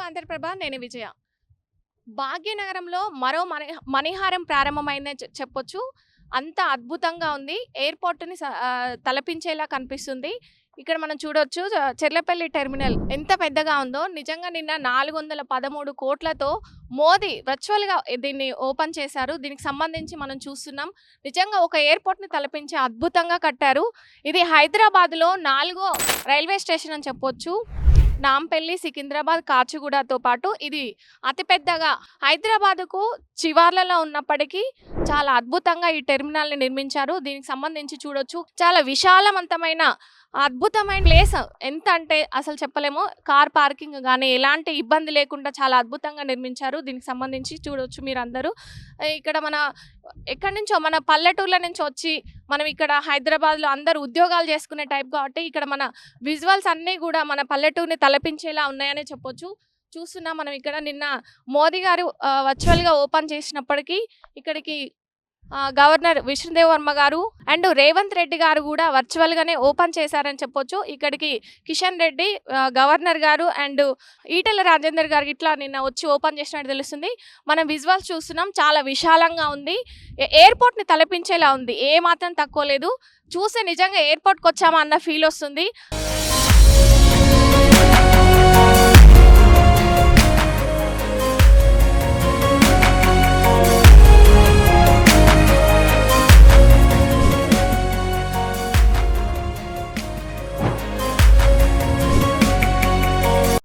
ఆంధ్రప్రభ. నేను విజయ. భాగ్యనగరంలో మరో మణిహారం ప్రారంభమైందని చెప్పొచ్చు. అంత అద్భుతంగా ఉంది. ఎయిర్‌పోర్ట్‌ని తలపించేలా కనిపిస్తుంది. ఇక్కడ మనం చూడొచ్చు చెర్లపల్లి టెర్మినల్ ఎంత పెద్దగా ఉందో. నిజంగా నిన్న 413 కోట్లతో మోదీ వర్చువల్‌గా దీన్ని ఓపెన్ చేశారు. దీనికి సంబంధించి మనం చూస్తున్నాం. నిజంగా ఒక ఎయిర్‌పోర్ట్‌ని తలపించే అద్భుతంగా కట్టారు. ఇది హైదరాబాద్‌లో 4వ రైల్వే స్టేషన్ అని చెప్పొచ్చు. నాంపల్లి, సికింద్రాబాద్, కాచిగూడతో పాటు ఇది అతిపెద్దగా హైదరాబాద్కు చివర్లలో ఉన్నప్పటికీ చాలా అద్భుతంగా ఈ టెర్మినల్ని నిర్మించారు. దీనికి సంబంధించి చూడొచ్చు, చాలా విశాలవంతమైన అద్భుతమైన ప్లేస్. ఎంత అంటే అసలు చెప్పలేము. కార్ పార్కింగ్ కానీ ఎలాంటి ఇబ్బంది లేకుండా చాలా అద్భుతంగా నిర్మించారు. దీనికి సంబంధించి చూడొచ్చు మీరందరూ. ఇక్కడ ఎక్కడి నుంచో మన పల్లెటూర్ల నుంచి వచ్చి మనం ఇక్కడ హైదరాబాద్లో అందరూ ఉద్యోగాలు చేసుకునే టైప్ కాబట్టి ఇక్కడ మన విజువల్స్ అన్నీ కూడా మన పల్లెటూరుని తలపించేలా ఉన్నాయనే చెప్పొచ్చు. చూస్తున్నాం మనం ఇక్కడ నిన్న మోదీ గారు వర్చువల్గా ఓపెన్ చేసినప్పటికీ ఇక్కడికి గవర్నర్ విష్ణుదేవ్ వర్మ గారు అండ్ రేవంత్ రెడ్డి గారు కూడా వర్చువల్గానే ఓపెన్ చేశారని చెప్పొచ్చు. ఇక్కడికి కిషన్ రెడ్డి గవర్నర్ గారు అండ్ ఈటెల రాజేందర్ గారు ఇట్లా నిన్న వచ్చి ఓపెన్ చేసినట్టు తెలుస్తుంది. మనం విజువల్స్ చూస్తున్నాం, చాలా విశాలంగా ఉంది. ఎయిర్పోర్ట్ని తలపించేలా ఉంది, ఏ మాత్రం తక్కువ లేదు. చూస్తే నిజంగా ఎయిర్పోర్ట్కి వచ్చామా అన్న ఫీల్ వస్తుంది.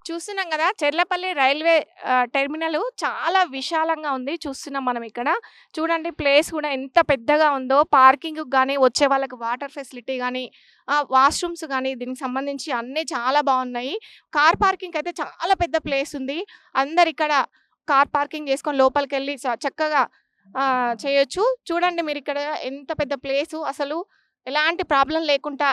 చూస్తున్నాం కదా, చెర్లపల్లి రైల్వే టెర్మినల్ చాలా విశాలంగా ఉంది. చూస్తున్నాం మనం ఇక్కడ. చూడండి ప్లేస్ కూడా ఎంత పెద్దగా ఉందో. పార్కింగ్ కానీ, వచ్చే వాళ్ళకి వాటర్ ఫెసిలిటీ కానీ, వాష్రూమ్స్ కానీ దీనికి సంబంధించి అన్నీ చాలా బాగున్నాయి. కార్ పార్కింగ్ అయితే చాలా పెద్ద ప్లేస్ ఉంది. అందరు ఇక్కడ కార్ పార్కింగ్ చేసుకొని లోపలికి వెళ్ళి చక్కగా చేయొచ్చు. చూడండి మీరు ఇక్కడ ఎంత పెద్ద ప్లేసు, అసలు ఎలాంటి ప్రాబ్లం లేకుండా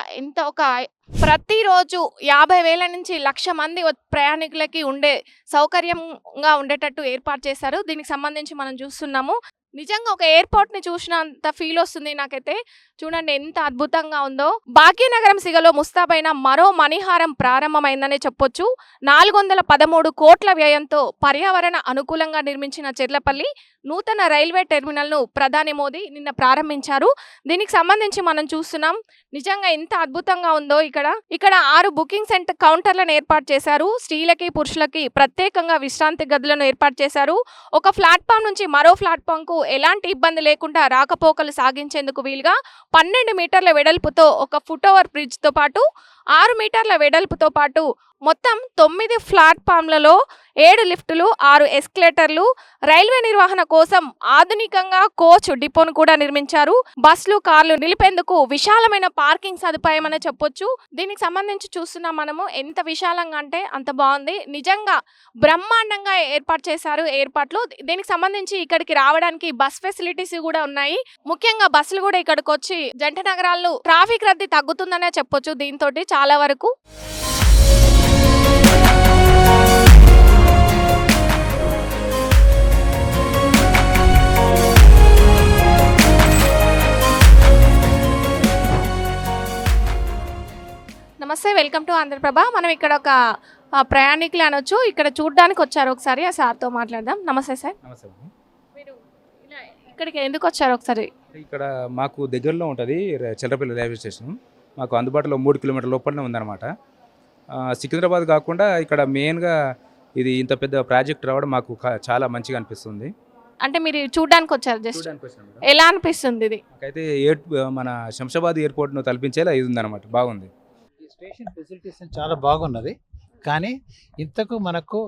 ప్రతిరోజు 50,000 నుంచి 1,00,000 మంది ప్రయాణికులకి ఉండే సౌకర్యంగా ఉండేటట్టు ఏర్పాటు చేశారు. దీనికి సంబంధించి మనం చూస్తున్నాము. నిజంగా ఒక ఎయిర్పోర్ట్ని చూసినంత ఫీల్ వస్తుంది నాకైతే. చూడండి ఎంత అద్భుతంగా ఉందో. భాగ్యనగరం సిగలో ముస్తాబైన మరో మణిహారం ప్రారంభమైందనే చెప్పొచ్చు. 413 కోట్ల వ్యయంతో పర్యావరణ అనుకూలంగా నిర్మించిన చెర్లపల్లి నూతన రైల్వే టెర్మినల్ను ప్రధాని మోదీ నిన్న ప్రారంభించారు. దీనికి సంబంధించి మనం చూస్తున్నాం. నిజంగా ఎంత అద్భుతంగా ఉందో. ఇక్కడ 6 బుకింగ్ సెంటర్ కౌంటర్లను ఏర్పాటు చేశారు. స్త్రీలకి, పురుషులకి ప్రత్యేకంగా విశ్రాంతి గదులను ఏర్పాటు చేశారు. ఒక ప్లాట్ఫామ్ నుంచి మరో ప్లాట్ఫామ్కు ఎలాంటి ఇబ్బంది లేకుండా రాకపోకలు సాగించేందుకు వీలుగా 12 మీటర్ల వెడల్పుతో ఒక ఫుట్ ఓవర్ బ్రిడ్జ్తో పాటు 6 మీటర్ల వెడల్పుతో పాటు మొత్తం 9 ప్లాట్ఫామ్లలో 7 లిఫ్టులు, 6 ఎస్కలేటర్లు, రైల్వే నిర్వహణ కోసం ఆధునికంగా కోచ్ డిపోను కూడా నిర్మించారు. బస్సులు, కార్లు నిలిపేందుకు విశాలమైన పార్కింగ్ సదుపాయం అనే చెప్పొచ్చు. దీనికి సంబంధించి చూస్తున్నాం మనము. ఎంత విశాలంగా అంటే అంత బాగుంది. నిజంగా బ్రహ్మాండంగా ఏర్పాటు చేశారు ఏర్పాట్లు. దీనికి సంబంధించి ఇక్కడికి రావడానికి బస్ ఫెసిలిటీస్ కూడా ఉన్నాయి. ముఖ్యంగా బస్సులు కూడా ఇక్కడికి వచ్చి జంట నగరాల్లో ట్రాఫిక్ రద్దీ తగ్గుతుందనే చెప్పొచ్చు దీంతో చాలా వరకు. నమస్తే, వెల్కమ్ టు ఆంధ్రప్రభ. మనం ఇక్కడ ఒక ప్రయాణికులు అనొచ్చు, ఇక్కడ చూడడానికి వచ్చారు. ఒకసారి ఆ సార్తో మాట్లాడదాం. నమస్తే సార్. నమస్తే. మీరు ఇక్కడికి ఎందుకు వచ్చారు ఒకసారి? ఇక్కడ మాకు దగ్గరలో ఉంటుంది చెర్లపల్లి రైల్వే స్టేషన్. మాకు అందుబాటులో 3 కిలోమీటర్ల లోపలనే ఉందన్నమాట. సికింద్రాబాద్ కాకుండా ఇక్కడ మెయిన్గా ఇది ఇంత పెద్ద ప్రాజెక్ట్ రావడం మాకు చాలా మంచిగా అనిపిస్తుంది. అంటే మీరు చూడడానికి వచ్చారు జస్ట్? ఎలా అనిపిస్తుంది ఇది? అయితే మన శంషాబాద్ ఎయిర్పోర్ట్ను తలపించేలా ఇది ఉందన్నమాట. బాగుంది. ఈ స్టేషన్ ఫెసిలిటీస్ చాలా బాగున్నది. కానీ ఇంతకు మనకు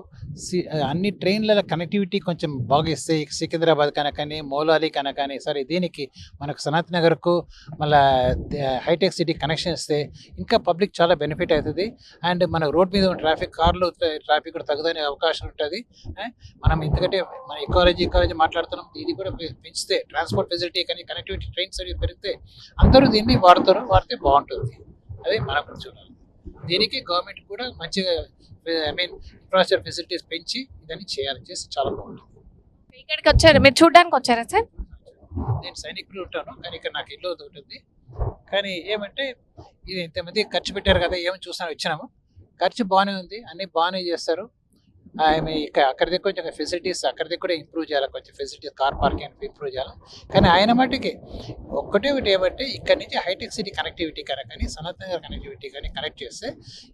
అన్ని ట్రైన్ల కనెక్టివిటీ కొంచెం బాగా ఇస్తే సికింద్రాబాద్ కనుకని, మౌలాలి కనుకని, సరే దీనికి మనకు సనత్ నగర్కు మళ్ళీ హైటెక్ సిటీ కనెక్షన్ ఇస్తే ఇంకా పబ్లిక్ చాలా బెనిఫిట్ అవుతుంది. అండ్ మన రోడ్ మీద కార్లు ట్రాఫిక్ కూడా తగ్గుదనే అవకాశం ఉంటుంది. మనం ఎందుకంటే మన ఎకాలజీ మాట్లాడుతున్నాం. ఇది కూడా పెంచితే ట్రాన్స్పోర్ట్ ఫెసిలిటీ కానీ కనెక్టివిటీ ట్రైన్ సర్వీస్ పెరిగితే అందరూ దీన్ని వాడితే బాగుంటుంది. అదే మనం కూడా చూడాలి. దీనికి గవర్నమెంట్ కూడా మంచిగా ఇన్ఫ్రాస్ట్రక్చర్ ఫెసిలిటీస్ పెంచి ఇదని చేసి చాలా బాగుంటుంది. ఇక్కడికి వచ్చారు, మీరు చూడడానికి వచ్చారా సార్? నేను సైనికులు ఉంటాను, కానీ ఇక్కడ నాకు ఇల్లు ఉంటుంది. కానీ ఏమంటే ఇది ఇంతమంది ఖర్చు పెట్టారు కదా, ఏమని చూసాను వచ్చినాము. ఖర్చు బాగానే ఉంది, అన్నీ బాగానే చేస్తారు. ఆమె అక్కడిది కొంచెం ఫెసిలిటీస్ అక్కడిది కూడా ఇంప్రూవ్ చేయాలి, కొంచెం ఫెసిలిటీస్ కార్ పార్కింగ్ ఇంప్రూవ్ చేయాలి. కానీ ఆయన మట్టుకి ఒకటి ఏమంటే ఇక్కడ నుంచి హైటెక్ సిటీ కనెక్టివిటీ కానీ సనత్ నగర్ కనెక్టివిటీ కానీ కనెక్ట్ చేస్తే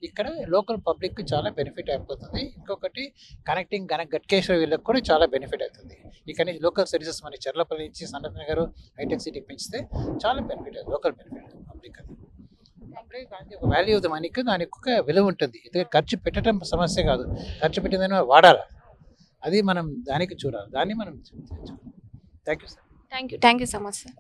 ఇక్కడ లోకల్ పబ్లిక్ చాలా బెనిఫిట్ అయిపోతుంది. ఇంకొకటి కనెక్టింగ్ గట్కేశ్వర వీళ్ళకి కూడా చాలా బెనిఫిట్ అవుతుంది. ఇక్కడ నుంచి లోకల్ సర్వీసెస్ మన చర్లపల్లి నుంచి సనత్ నగర్ హైటెక్ సిటీ పెంచితే చాలా బెనిఫిట్ అవుతుంది, లోకల్ బెనిఫిట్ పబ్లిక్. అది అప్పుడే దానికి ఒక వాల్యూ ఆఫ్ ద మనీకి దానికి ఒక విలువ ఉంటుంది. ఇది ఖర్చు పెట్టడం సమస్య కాదు, ఖర్చు పెట్టిందని వాడాలి, అది మనం దానికి చూడాలి, దాన్ని మనం thank you sir. Thank you so much sir.